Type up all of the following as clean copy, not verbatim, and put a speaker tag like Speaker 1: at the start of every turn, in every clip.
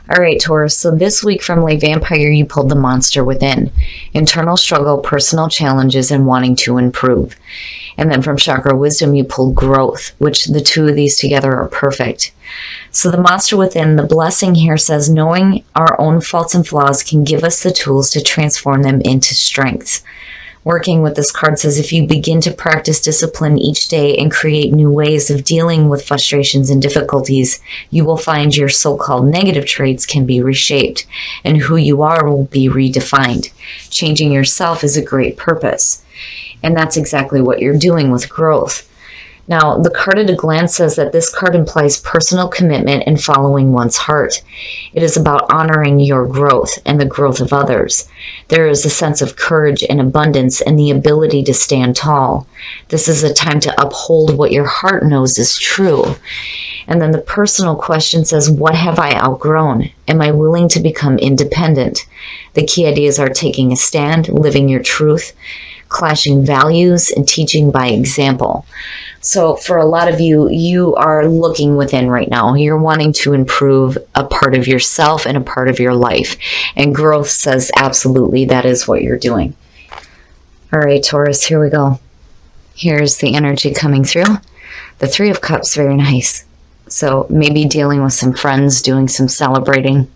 Speaker 1: All right, Taurus. So this week from Lay Vampire, you pulled the monster within. Internal struggle, personal challenges, and wanting to improve. And then from Chakra Wisdom, you pulled growth, which the two of these together are perfect. So the monster within, the blessing here says, knowing our own faults and flaws can give us the tools to transform them into strengths. Working with this card says, if you begin to practice discipline each day and create new ways of dealing with frustrations and difficulties, you will find your so-called negative traits can be reshaped and who you are will be redefined. Changing yourself is a great purpose. And that's exactly what you're doing with growth. Now, the card at a glance says that this card implies personal commitment and following one's heart. It is about honoring your growth and the growth of others. There is a sense of courage and abundance and the ability to stand tall. This is a time to uphold what your heart knows is true. And then the personal question says, what have I outgrown? Am I willing to become independent? The key ideas are taking a stand, living your truth, clashing values, and teaching by example. So for a lot of you, you are looking within right now. You're wanting to improve a part of yourself and a part of your life. And growth says absolutely that is what you're doing. All right, Taurus, here we go. Here's the energy coming through. The Three of Cups, very nice. So maybe dealing with some friends, doing some celebrating.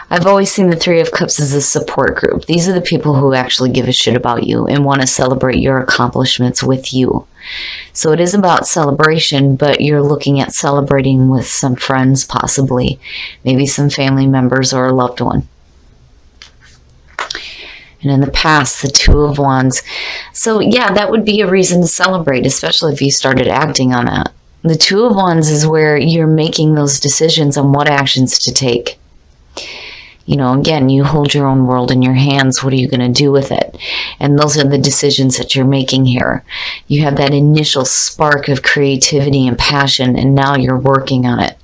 Speaker 1: I've always seen the Three of Cups as a support group. These are the people who actually give a shit about you and want to celebrate your accomplishments with you. So it is about celebration, but you're looking at celebrating with some friends, possibly. Maybe some family members or a loved one. And in the past, the Two of Wands. So yeah, that would be a reason to celebrate, especially if you started acting on that. The Two of Wands is where you're making those decisions on what actions to take. You know, again, you hold your own world in your hands. What are you going to do with it? And those are the decisions that you're making here. You have that initial spark of creativity and passion, and now you're working on it.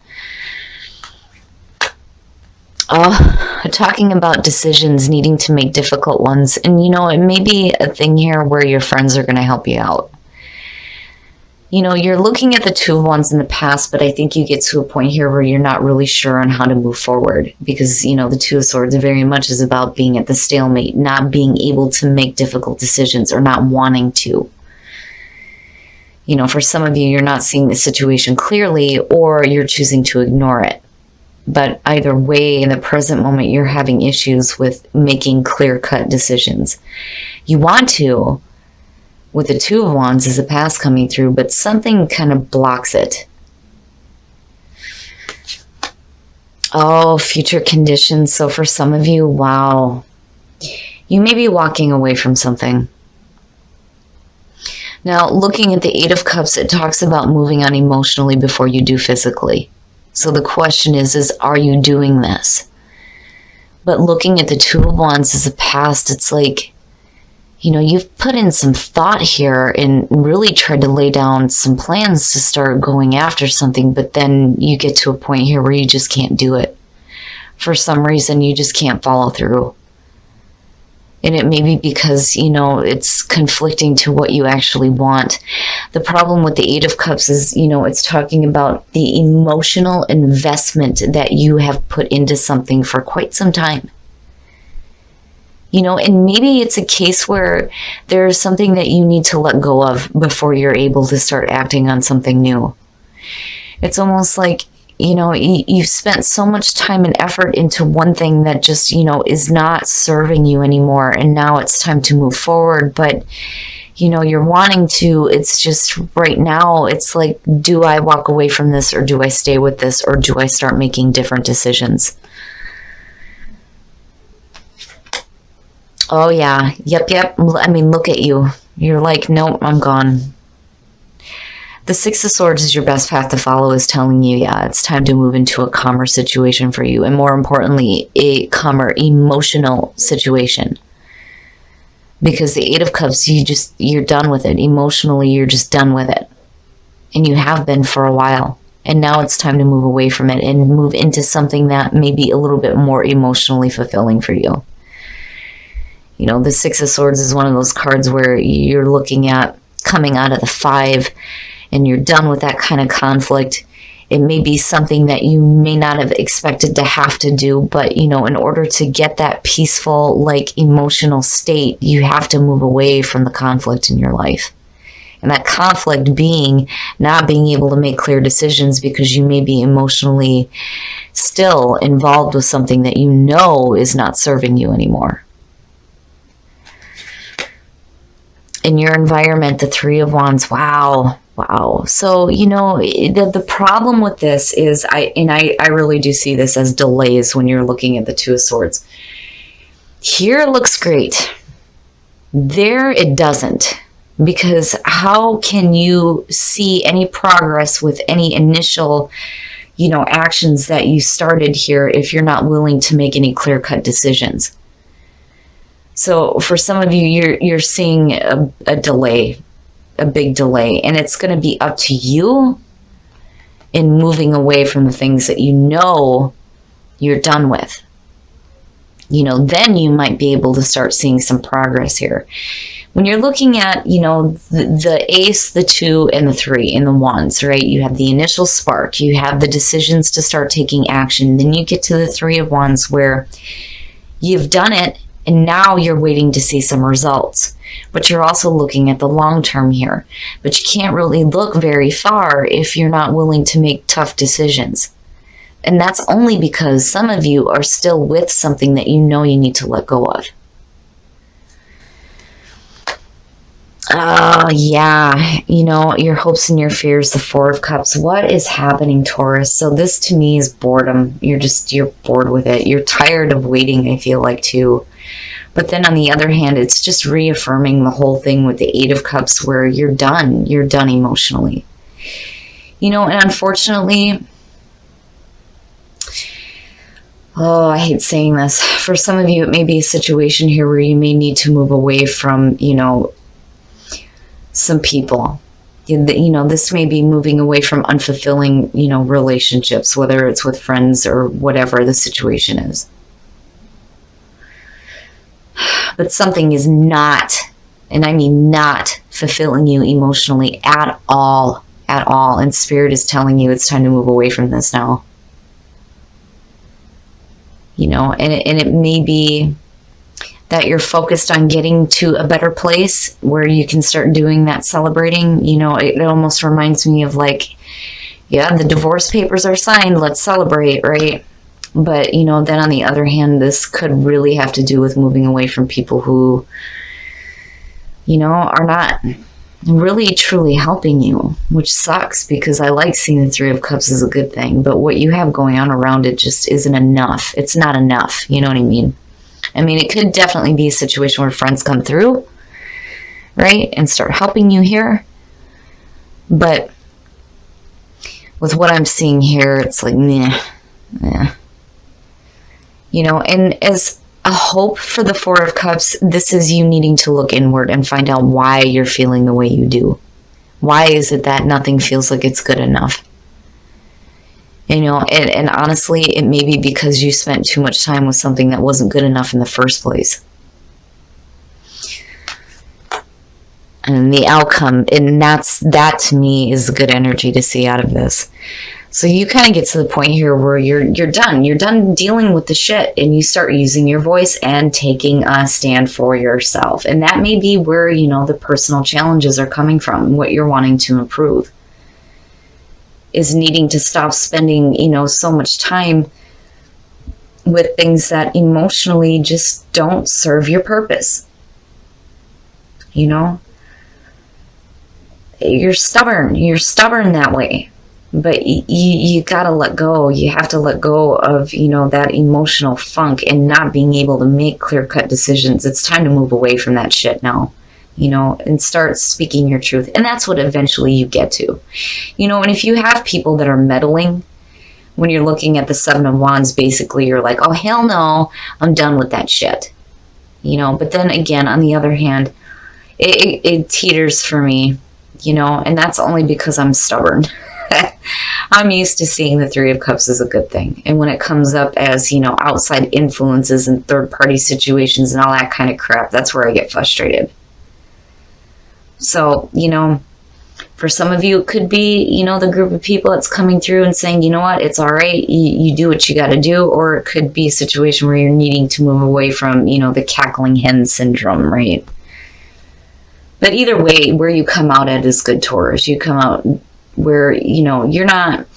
Speaker 1: Talking about decisions, needing to make difficult ones. And, you know, it may be a thing here where your friends are going to help you out. You know, you're looking at the Two of Wands in the past, but I think you get to a point here where you're not really sure on how to move forward because, you know, the Two of Swords very much is about being at the stalemate, not being able to make difficult decisions or not wanting to. You know, for some of you, you're not seeing the situation clearly or you're choosing to ignore it. But either way, in the present moment, you're having issues with making clear-cut decisions. You want to, with the Two of Wands is the past coming through, but something kind of blocks it. Oh, future conditions. So for some of you, wow, you may be walking away from something. Now, looking at the Eight of Cups, it talks about moving on emotionally before you do physically. So the question is are you doing this? But looking at the Two of Wands as a past, it's like, you know, you've put in some thought here and really tried to lay down some plans to start going after something, but then you get to a point here where you just can't do it. For some reason, you just can't follow through. And it may be because, you know, it's conflicting to what you actually want. The problem with the Eight of Cups is, you know, it's talking about the emotional investment that you have put into something for quite some time. You know, and maybe it's a case where there's something that you need to let go of before you're able to start acting on something new. It's almost like, you know, you've spent so much time and effort into one thing that just, you know, is not serving you anymore. And now it's time to move forward. But, you know, you're wanting to, it's just right now, it's like, do I walk away from this or do I stay with this or do I start making different decisions? Oh, yeah. Yep. I mean, look at you. You're like, nope, I'm gone. The Six of Swords is your best path to follow is telling you, yeah, it's time to move into a calmer situation for you. And more importantly, a calmer emotional situation. Because the Eight of Cups, you're done with it. Emotionally, you're just done with it. And you have been for a while. And now it's time to move away from it and move into something that may be a little bit more emotionally fulfilling for you. You know, the Six of Swords is one of those cards where you're looking at coming out of the Five and you're done with that kind of conflict. It may be something that you may not have expected to have to do, but, you know, in order to get that peaceful, like, emotional state, you have to move away from the conflict in your life. And that conflict being not being able to make clear decisions because you may be emotionally still involved with something that you know is not serving you anymore. In your environment, the Three of Wands, wow. So, you know, the problem with this is, I really do see this as delays when you're looking at the Two of Swords. Here it looks great. There it doesn't. Because how can you see any progress with any initial, you know, actions that you started here if you're not willing to make any clear-cut decisions? So for some of you, you're seeing a delay, a big delay, and it's going to be up to you in moving away from the things that you know you're done with. You know, then you might be able to start seeing some progress here. When you're looking at, you know, the Ace, the Two, and the Three in the Wands, right? You have the initial spark. You have the decisions to start taking action. Then you get to the Three of Wands where you've done it, and now you're waiting to see some results. But you're also looking at the long term here. But you can't really look very far if you're not willing to make tough decisions. And that's only because some of you are still with something that you know you need to let go of. Yeah, you know, your hopes and your fears, the Four of Cups. What is happening, Taurus? So this to me is boredom. You're bored with it. You're tired of waiting, I feel like, too. But then on the other hand, it's just reaffirming the whole thing with the Eight of Cups where you're done. You're done emotionally. You know, and unfortunately, oh, I hate saying this. For some of you, it may be a situation here where you may need to move away from, you know, some people. You know, this may be moving away from unfulfilling, you know, relationships, whether it's with friends or whatever the situation is. But something is not, and I mean not, fulfilling you emotionally at all. And Spirit is telling you it's time to move away from this now. You know, and it may be that you're focused on getting to a better place where you can start doing that celebrating. You know, it almost reminds me of like, yeah, the divorce papers are signed, let's celebrate, right? But, you know, then on the other hand, this could really have to do with moving away from people who, you know, are not really truly helping you, which sucks because I like seeing the Three of Cups as a good thing, but what you have going on around it just isn't enough. It's not enough. You know what I mean? I mean, it could definitely be a situation where friends come through, right, and start helping you here. But with what I'm seeing here, it's like, meh. You know, and as a hope for the Four of Cups, this is you needing to look inward and find out why you're feeling the way you do. Why is it that nothing feels like it's good enough? You know, and honestly, it may be because you spent too much time with something that wasn't good enough in the first place. And the outcome, and that to me is good energy to see out of this. So you kind of get to the point here where you're done. You're done dealing with the shit, and you start using your voice and taking a stand for yourself. And that may be where, you know, the personal challenges are coming from, what you're wanting to improve. Is needing to stop spending, you know, so much time with things that emotionally just don't serve your purpose. You know? You're stubborn that way. But you gotta let go. You have to let go of, you know, that emotional funk and not being able to make clear-cut decisions. It's time to move away from that shit now. You know, and start speaking your truth. And that's what eventually you get to. You know, and if you have people that are meddling, when you're looking at the Seven of Wands, basically you're like, oh, hell no, I'm done with that shit. You know, but then again, on the other hand, it teeters for me, you know, and that's only because I'm stubborn. I'm used to seeing the Three of Cups as a good thing. And when it comes up as, you know, outside influences and third-party situations and all that kind of crap, that's where I get frustrated. So, you know, For some of you, it could be, the group of people that's coming through and saying, you know what, it's all right. You do what you got to do. Or it could be a situation where you're needing to move away from, the cackling hen syndrome, right? But either way, where you come out at is good, Taurus. You come out where, you're not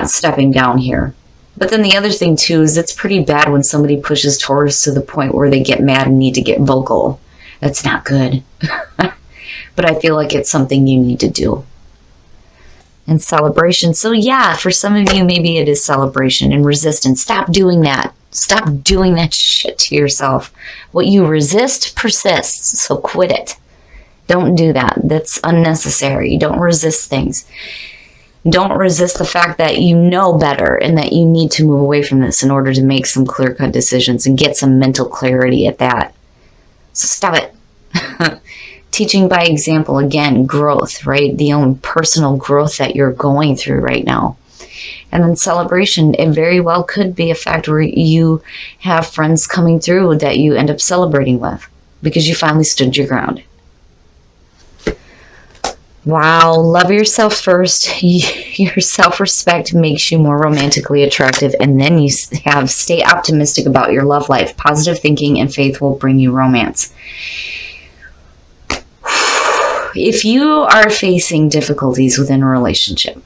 Speaker 1: stepping down here. But then the other thing too is it's pretty bad when somebody pushes Taurus to the point where they get mad and need to get vocal. That's not good. But I feel like it's something you need to do. And celebration. So yeah, for some of you, maybe it is celebration and resistance. Stop doing that. Stop doing that shit to yourself. What you resist persists. So quit it. Don't do that. That's unnecessary. Don't resist things. Don't resist the fact that you know better and that you need to move away from this in order to make some clear-cut decisions and get some mental clarity at that. So stop it. Teaching by example, again, growth, right? The own personal growth that you're going through right now. And then celebration, it very well could be a fact where you have friends coming through that you end up celebrating with because you finally stood your ground. Wow, love yourself first. Your self-respect makes you more romantically attractive, and then you stay optimistic about your love life. Positive thinking and faith will bring you romance. If you are facing difficulties within a relationship,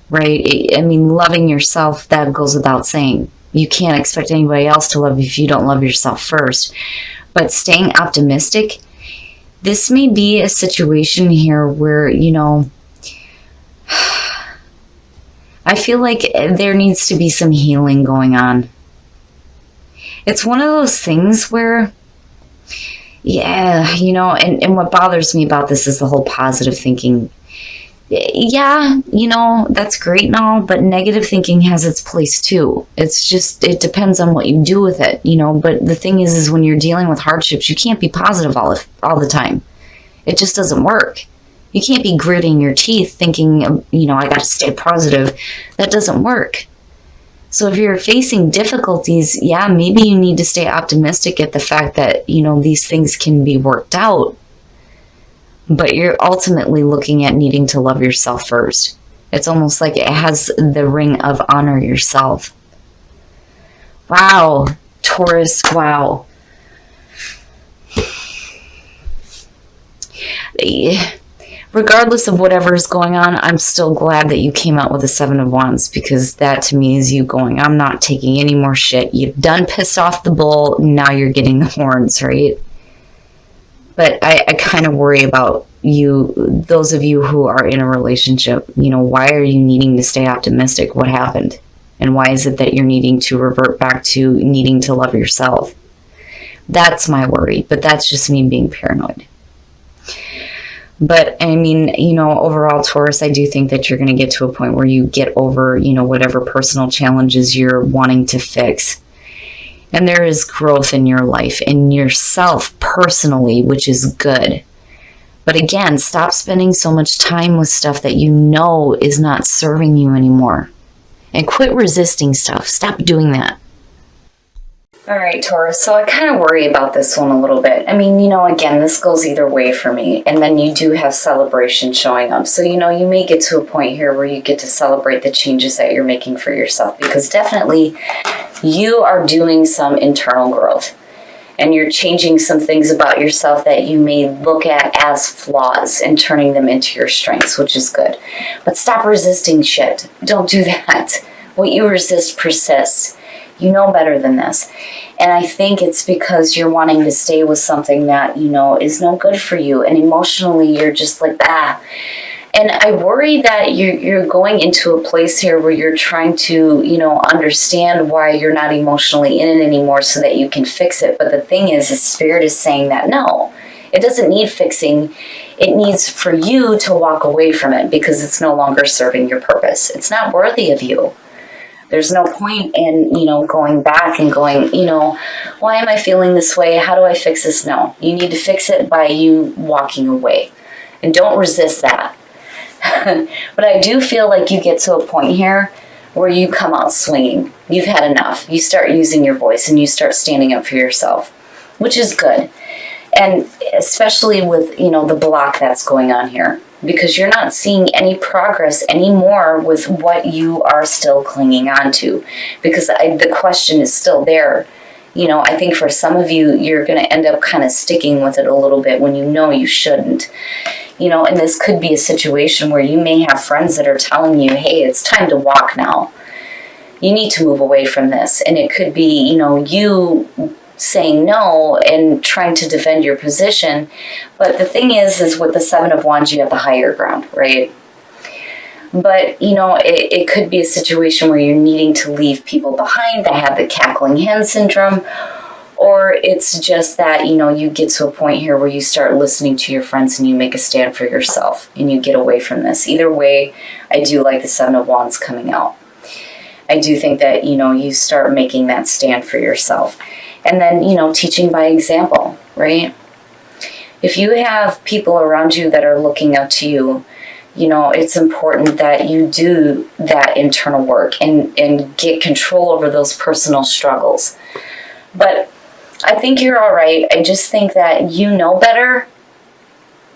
Speaker 1: right? I mean, loving yourself, that goes without saying. You can't expect anybody else to love you if you don't love yourself first. But staying optimistic, this may be a situation here where, I feel like there needs to be some healing going on. It's one of those things where, yeah, and what bothers me about this is the whole positive thinking. Yeah, that's great and all, but negative thinking has its place too. It's just, it depends on what you do with it, but the thing is when you're dealing with hardships, you can't be positive all the time. It just doesn't work. You can't be gritting your teeth thinking, I got to stay positive. That doesn't work. So if you're facing difficulties, yeah, maybe you need to stay optimistic at the fact that, these things can be worked out. But you're ultimately looking at needing to love yourself first. It's almost like it has the ring of honor yourself. Wow, Taurus, wow. Regardless of whatever is going on, I'm still glad that you came out with a 7 of Wands, because that to me is you going, I'm not taking any more shit. You've done pissed off the bull, now you're getting the horns, right? But I kind of worry about you, those of you who are in a relationship. Why are you needing to stay optimistic? What happened? And why is it that you're needing to revert back to needing to love yourself? That's my worry, but that's just me being paranoid. But I mean, overall, Taurus, I do think that you're going to get to a point where you get over, whatever personal challenges you're wanting to fix. And there is growth in your life, in yourself personally, which is good. But again, stop spending so much time with stuff that is not serving you anymore. And quit resisting stuff. Stop doing that. All right, Taurus, so I kind of worry about this one a little bit. I mean, again, this goes either way for me. And then you do have celebration showing up. So, you may get to a point here where you get to celebrate the changes that you're making for yourself. Because definitely you are doing some internal growth. And you're changing some things about yourself that you may look at as flaws and turning them into your strengths, which is good. But stop resisting shit. Don't do that. What you resist persists. You know better than this. And I think it's because you're wanting to stay with something that, is no good for you. And emotionally, you're just like, And I worry that you're going into a place here where you're trying to, understand why you're not emotionally in it anymore so that you can fix it. But the thing is, the spirit is saying that, no, it doesn't need fixing. It needs for you to walk away from it because it's no longer serving your purpose. It's not worthy of you. There's no point in, going back and going, why am I feeling this way? How do I fix this? No, you need to fix it by you walking away. And don't resist that. But I do feel like you get to a point here where you come out swinging. You've had enough. You start using your voice and you start standing up for yourself, which is good. And especially with, the block that's going on here. because you're not seeing any progress anymore with what you are still clinging on to, because the question is still there. I think for some of you, you're going to end up kind of sticking with it a little bit when you know you shouldn't. And this could be a situation where you may have friends that are telling you, hey, it's time to walk now. You need to move away from this. And it could be, you saying no and trying to defend your position. But the thing is with the Seven of Wands, you have the higher ground, right? But, it could be a situation where you're needing to leave people behind that have the cackling hen syndrome. Or it's just that, you get to a point here where you start listening to your friends and you make a stand for yourself and you get away from this. Either way, I do like the Seven of Wands coming out. I do think that, you start making that stand for yourself. And then, teaching by example, right? If you have people around you that are looking up to you, it's important that you do that internal work and get control over those personal struggles. But I think you're all right. I just think that you know better,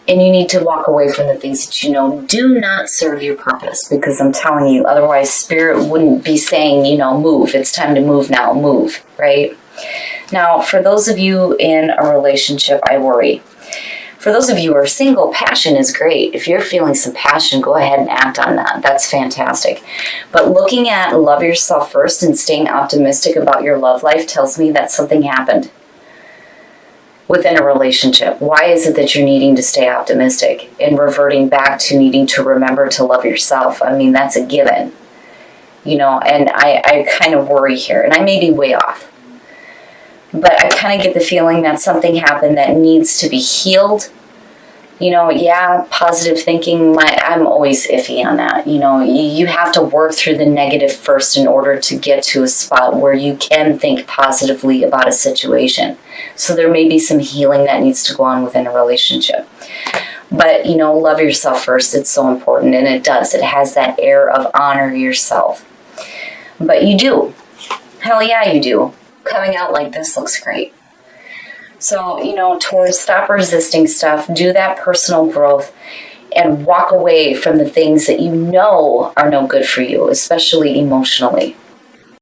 Speaker 1: and you need to walk away from the things that do not serve your purpose, because I'm telling you, otherwise Spirit wouldn't be saying, move. It's time to move now. Move, right? Now, for those of you in a relationship, I worry. For those of you who are single, passion is great. If you're feeling some passion, go ahead and act on that. That's fantastic. But looking at love yourself first and staying optimistic about your love life tells me that something happened within a relationship. Why is it that you're needing to stay optimistic and reverting back to needing to remember to love yourself? I mean, that's a given. And I kind of worry here, and I may be way off. But I kind of get the feeling that something happened that needs to be healed. Positive thinking, I'm always iffy on that. You have to work through the negative first in order to get to a spot where you can think positively about a situation. So there may be some healing that needs to go on within a relationship. But, love yourself first. It's so important, and it does. It has that air of honor yourself. But you do. Hell yeah, you do. Coming out like this looks great. So, Taurus, stop resisting stuff, do that personal growth, and walk away from the things that are no good for you, especially emotionally.